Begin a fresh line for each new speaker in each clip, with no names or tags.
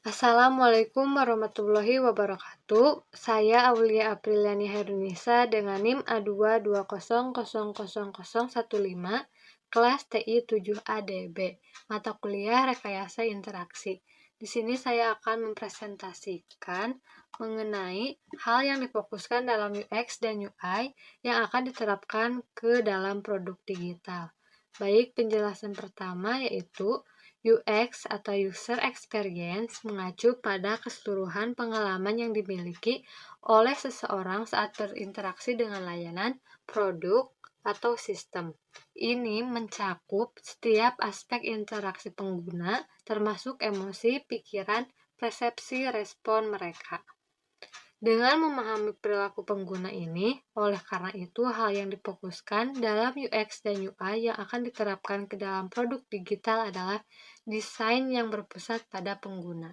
Assalamualaikum warahmatullahi wabarakatuh. Saya Aulia Apriliani Herunisa dengan NIM A220000015, kelas TI 7ADB, mata kuliah Rekayasa Interaksi. Di sini saya akan mempresentasikan mengenai hal yang difokuskan dalam UX dan UI yang akan diterapkan ke dalam produk digital. Baik, penjelasan pertama yaitu UX atau User Experience mengacu pada keseluruhan pengalaman yang dimiliki oleh seseorang saat berinteraksi dengan layanan, produk, atau sistem. Ini mencakup setiap aspek interaksi pengguna, termasuk emosi, pikiran, persepsi, respon mereka. Dengan memahami perilaku pengguna ini, oleh karena itu hal yang difokuskan dalam UX dan UI yang akan diterapkan ke dalam produk digital adalah desain yang berpusat pada pengguna.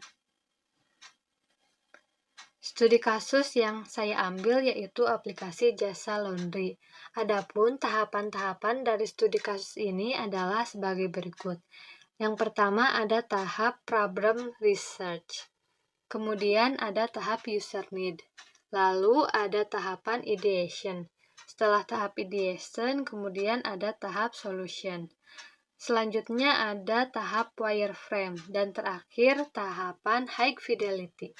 Studi kasus yang saya ambil yaitu aplikasi jasa laundry. Adapun tahapan-tahapan dari studi kasus ini adalah sebagai berikut. Yang pertama ada tahap problem research. Kemudian ada tahap user need. Lalu ada tahapan ideation. Setelah tahap ideation, kemudian ada tahap solution. Selanjutnya ada tahap wireframe. Dan terakhir tahapan high fidelity.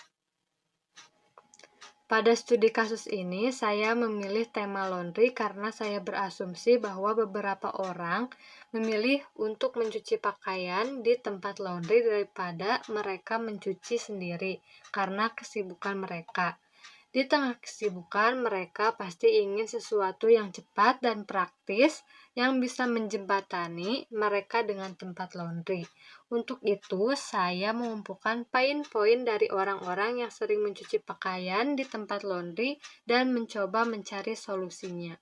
Pada studi kasus ini, saya memilih tema laundry karena saya berasumsi bahwa beberapa orang memilih untuk mencuci pakaian di tempat laundry daripada mereka mencuci sendiri karena kesibukan mereka. Di tengah kesibukan, mereka pasti ingin sesuatu yang cepat dan praktis yang bisa menjembatani mereka dengan tempat laundry. Untuk itu, saya mengumpulkan poin-poin dari orang-orang yang sering mencuci pakaian di tempat laundry dan mencoba mencari solusinya.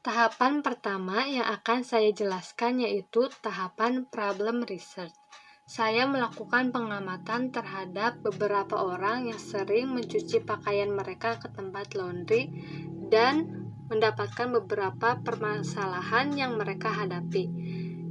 Tahapan pertama yang akan saya jelaskan yaitu tahapan problem research. Saya melakukan pengamatan terhadap beberapa orang yang sering mencuci pakaian mereka ke tempat laundry dan mendapatkan beberapa permasalahan yang mereka hadapi,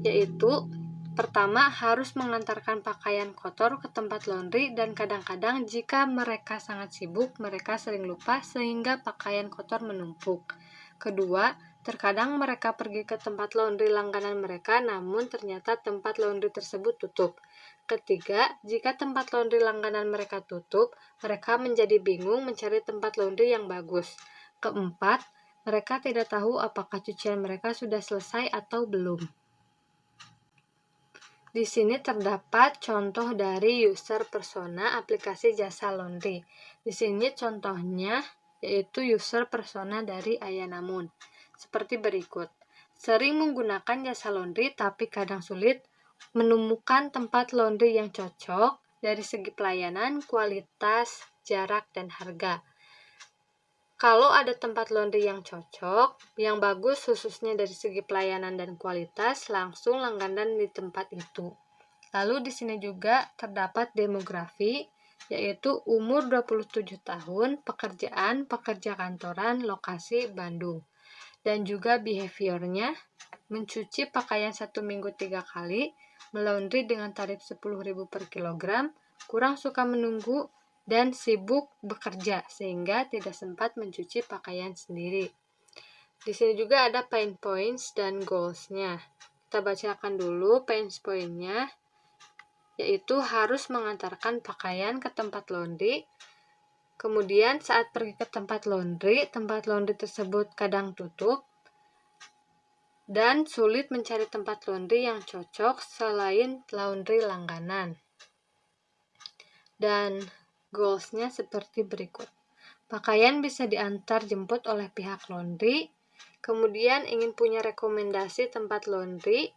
yaitu pertama harus mengantarkan pakaian kotor ke tempat laundry dan kadang-kadang jika mereka sangat sibuk, mereka sering lupa sehingga pakaian kotor menumpuk. Kedua, terkadang mereka pergi ke tempat laundry langganan mereka namun ternyata tempat laundry tersebut tutup. Ketiga, jika tempat laundry langganan mereka tutup, mereka menjadi bingung mencari tempat laundry yang bagus. Keempat, mereka tidak tahu apakah cucian mereka sudah selesai atau belum. Di sini terdapat contoh dari user persona aplikasi jasa laundry. Di sini contohnya yaitu user persona dari Ayanamun. Seperti berikut. Sering menggunakan jasa laundry tapi kadang sulit menemukan tempat laundry yang cocok dari segi pelayanan, kualitas, jarak, dan harga. Kalau ada tempat laundry yang cocok, yang bagus khususnya dari segi pelayanan dan kualitas, langsung langganan di tempat itu. Lalu di sini juga terdapat demografi, yaitu umur 27 tahun, pekerjaan, pekerja kantoran, lokasi Bandung. Dan juga behaviornya, mencuci pakaian 1 minggu 3 kali, melaundry dengan tarif 10.000 per kilogram, kurang suka menunggu, dan sibuk bekerja sehingga tidak sempat mencuci pakaian sendiri. Di sini juga ada pain points dan goals-nya. Kita bacakan dulu pain points-nya, yaitu harus mengantarkan pakaian ke tempat laundry. Kemudian saat pergi ke tempat laundry tersebut kadang tutup dan sulit mencari tempat laundry yang cocok selain laundry langganan. Dan goals-nya seperti berikut. Pakaian bisa diantar jemput oleh pihak laundry, kemudian ingin punya rekomendasi tempat laundry,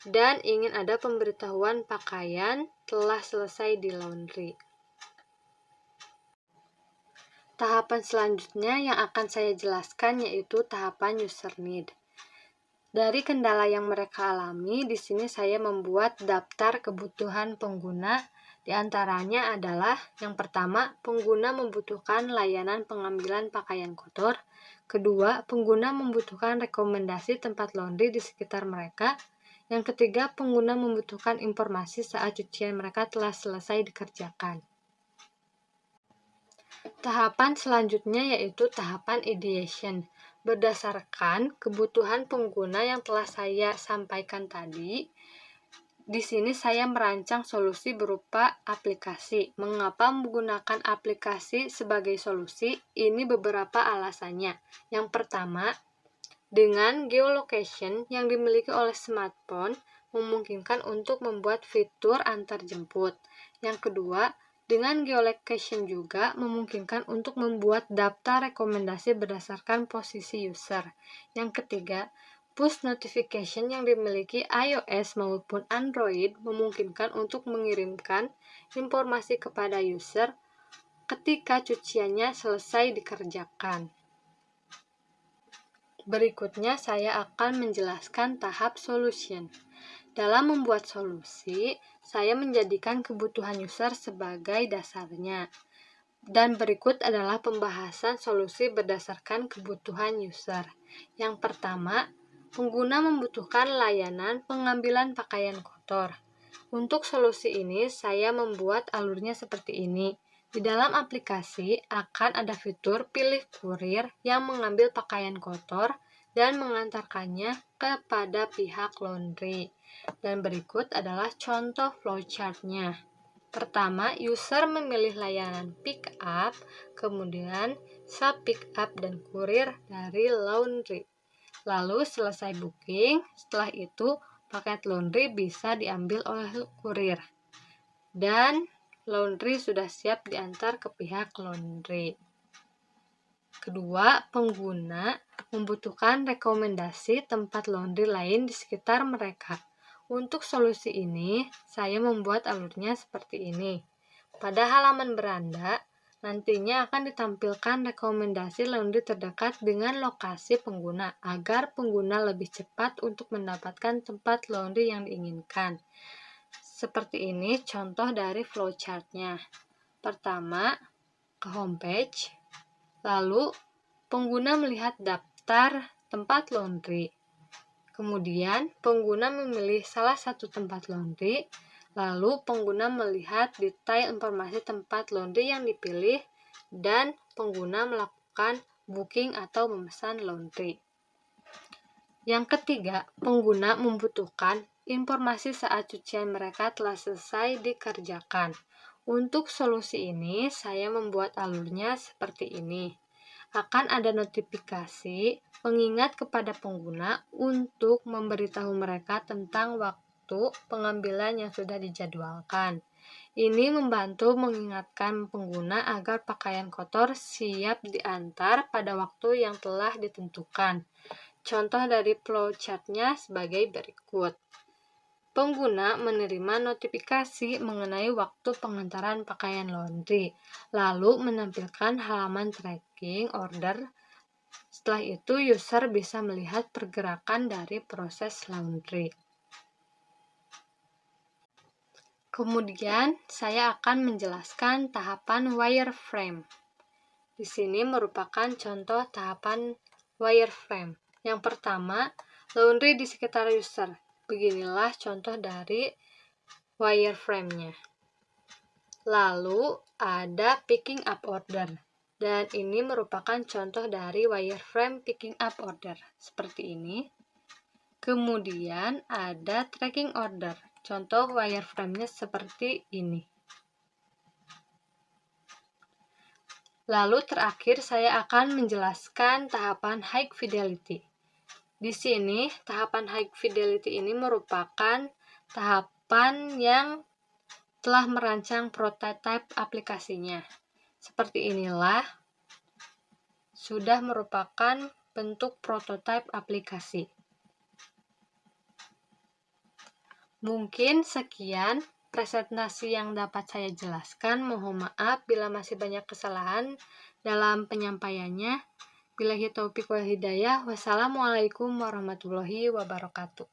dan ingin ada pemberitahuan pakaian telah selesai di laundry. Tahapan selanjutnya yang akan saya jelaskan yaitu tahapan user need. Dari kendala yang mereka alami, di sini saya membuat daftar kebutuhan pengguna. Di antaranya adalah yang pertama, pengguna membutuhkan layanan pengambilan pakaian kotor. Kedua, pengguna membutuhkan rekomendasi tempat laundry di sekitar mereka. Yang ketiga, pengguna membutuhkan informasi saat cucian mereka telah selesai dikerjakan. Tahapan selanjutnya yaitu tahapan ideation. Berdasarkan kebutuhan pengguna yang telah saya sampaikan tadi, di sini saya merancang solusi berupa aplikasi. Mengapa menggunakan aplikasi sebagai solusi? Ini beberapa alasannya. Yang pertama, dengan geolocation yang dimiliki oleh smartphone, memungkinkan untuk membuat fitur antar jemput. Yang kedua, dengan geolocation juga memungkinkan untuk membuat daftar rekomendasi berdasarkan posisi user. Yang ketiga, push notification yang dimiliki iOS maupun Android memungkinkan untuk mengirimkan informasi kepada user ketika cuciannya selesai dikerjakan. Berikutnya saya akan menjelaskan tahap solution. Dalam membuat solusi, saya menjadikan kebutuhan user sebagai dasarnya. Dan berikut adalah pembahasan solusi berdasarkan kebutuhan user. Yang pertama, pengguna membutuhkan layanan pengambilan pakaian kotor. Untuk solusi ini, saya membuat alurnya seperti ini. Di dalam aplikasi akan ada fitur pilih kurir yang mengambil pakaian kotor dan mengantarkannya kepada pihak laundry. Dan berikut adalah contoh flowchart-nya. Pertama, user memilih layanan pick up, kemudian sub pick up dan kurir dari laundry. Lalu selesai booking, setelah itu paket laundry bisa diambil oleh kurir. Dan laundry sudah siap diantar ke pihak laundry. Kedua, pengguna membutuhkan rekomendasi tempat laundry lain di sekitar mereka. Untuk solusi ini, saya membuat alurnya seperti ini. Pada halaman beranda, nantinya akan ditampilkan rekomendasi laundry terdekat dengan lokasi pengguna, agar pengguna lebih cepat untuk mendapatkan tempat laundry yang diinginkan. Seperti ini contoh dari flowchart-nya. Pertama, ke homepage, lalu pengguna melihat daftar tempat laundry. Kemudian, pengguna memilih salah satu tempat laundry, lalu pengguna melihat detail informasi tempat laundry yang dipilih, dan pengguna melakukan booking atau memesan laundry. Yang ketiga, pengguna membutuhkan informasi saat cucian mereka telah selesai dikerjakan. Untuk solusi ini, saya membuat alurnya seperti ini. Akan ada notifikasi pengingat kepada pengguna untuk memberitahu mereka tentang waktu pengambilan yang sudah dijadwalkan. Ini membantu mengingatkan pengguna agar pakaian kotor siap diantar pada waktu yang telah ditentukan. Contoh dari flowchart-nya sebagai berikut. Pengguna menerima notifikasi mengenai waktu pengantaran pakaian laundry, lalu menampilkan halaman tracking order. Setelah itu, user bisa melihat pergerakan dari proses laundry. Kemudian, saya akan menjelaskan tahapan wireframe. Di sini merupakan contoh tahapan wireframe. Yang pertama, laundry di sekitar user. Beginilah contoh dari wireframe-nya. Lalu ada picking up order. Dan ini merupakan contoh dari wireframe picking up order. Seperti ini. Kemudian ada tracking order. Contoh wireframe-nya seperti ini. Lalu terakhir saya akan menjelaskan tahapan high fidelity. Di sini, tahapan high fidelity ini merupakan tahapan yang telah merancang prototipe aplikasinya. Seperti inilah, sudah merupakan bentuk prototipe aplikasi. Mungkin sekian presentasi yang dapat saya jelaskan. Mohon maaf bila masih banyak kesalahan dalam penyampaiannya. Billahi taufiq wal hidayah. Wassalamualaikum warahmatullahi wabarakatuh.